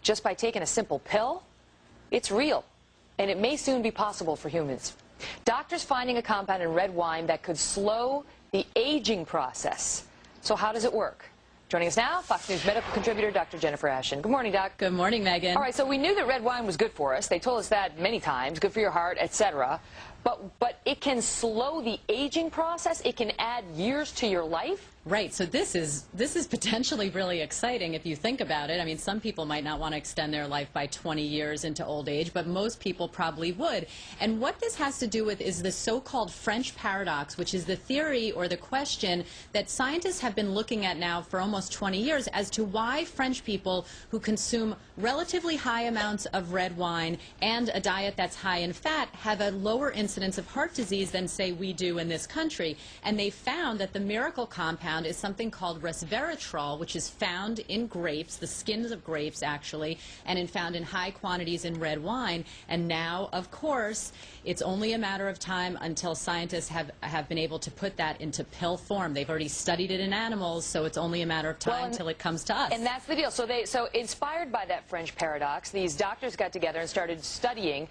just by taking a simple pill, it's real, and it may soon be possible for humans. Doctors finding a compound in red wine that could slow the aging process. So how does it work? Joining us now, Fox News medical contributor Dr. Jennifer Ashen. Good morning, Doc. Good morning, Megan. All right, so we knew that red wine was good for us. They told us that many times, good for your heart, etc. But it can slow the aging process. It can add years to your life. Right, so this is potentially really exciting if you think about it. I mean, some people might not want to extend their life by 20 years into old age, but most people probably would. And what this has to do with is the so-called French paradox, which is the theory or the question that scientists have been looking at now for almost 20 years as to why French people who consume relatively high amounts of red wine and a diet that's high in fat have a lower incidence of heart disease than, say, we do in this country. And they found that the miracle compound is something called resveratrol, which is found in grapes, the skins of grapes actually, and found in high quantities in red wine. And now, of course, it's only a matter of time until scientists have been able to put that into pill form. They've already studied it in animals, so it's only a matter of time until it comes to us. And that's the deal. So inspired by that French paradox, these doctors got together and started studying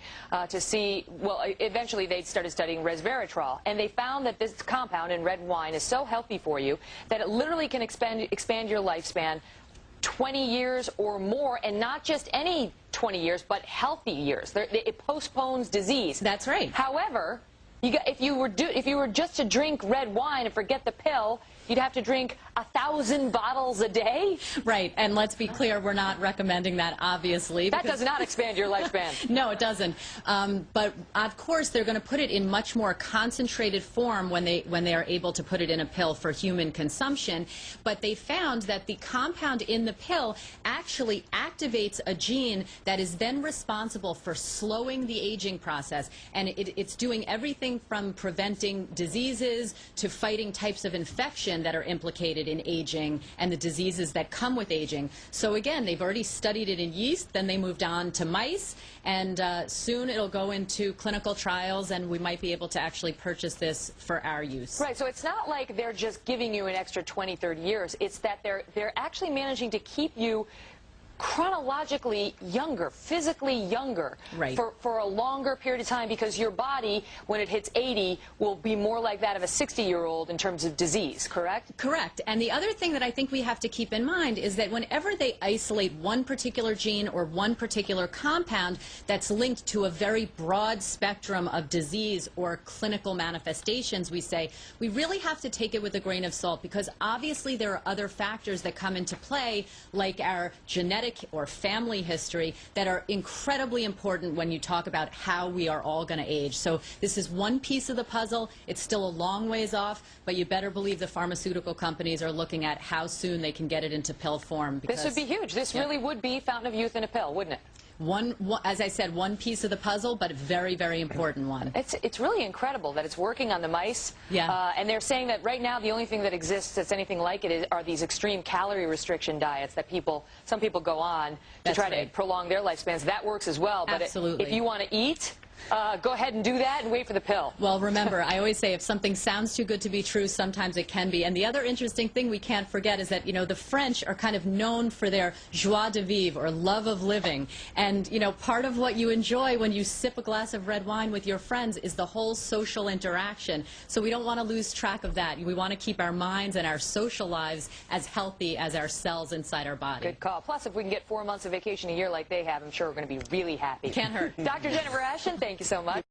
to see, well, eventually they started studying resveratrol, and they found that this compound in red wine is so healthy for you that it literally can expand your lifespan 20 years or more, and not just any 20 years, but healthy years. It postpones disease. That's right. However, if you were just to drink red wine and forget the pill, you'd have to drink 1,000 bottles a day. Right, and let's be clear, we're not recommending that, obviously. That does not expand your lifespan. No, it doesn't. But of course, they're going to put it in much more concentrated form when they are able to put it in a pill for human consumption. But they found that the compound in the pill actually activates a gene that is then responsible for slowing the aging process, and it's doing everything from preventing diseases to fighting types of infection that are implicated in aging and the diseases that come with aging. So again, they've already studied it in yeast, then they moved on to mice, and soon it'll go into clinical trials, and we might be able to actually purchase this for our use. Right, so it's not like they're just giving you an extra 20, 30 years. It's that they're actually managing to keep you chronologically younger, physically younger, right, for a longer period of time, because your body, when it hits 80, will be more like that of a 60-year-old in terms of disease, correct? Correct. And the other thing that I think we have to keep in mind is that whenever they isolate one particular gene or one particular compound that's linked to a very broad spectrum of disease or clinical manifestations, we say, we really have to take it with a grain of salt, because obviously there are other factors that come into play, like our genetic or family history, that are incredibly important when you talk about how we are all going to age. So this is one piece of the puzzle. It's still a long ways off, but you better believe the pharmaceutical companies are looking at how soon they can get it into pill form. This would be huge. This really would be fountain of youth in a pill, wouldn't it? As I said, one piece of the puzzle, but a very, very important one. It's really incredible that it's working on the mice. Yeah. And they're saying that right now the only thing that exists that's anything like it are these extreme calorie restriction diets that some people go on to try to prolong their lifespans. That works as well. But absolutely. If you want to eat, go ahead and do that and wait for the pill. Well, remember, I always say if something sounds too good to be true, sometimes it can be. And the other interesting thing we can't forget is that, the French are kind of known for their joie de vivre, or love of living. And, part of what you enjoy when you sip a glass of red wine with your friends is the whole social interaction. So we don't want to lose track of that. We want to keep our minds and our social lives as healthy as our cells inside our body. Good call. Plus, if we can get 4 months of vacation a year like they have, I'm sure we're going to be really happy. Can't hurt. Dr. Jennifer Ashen, thank you so much.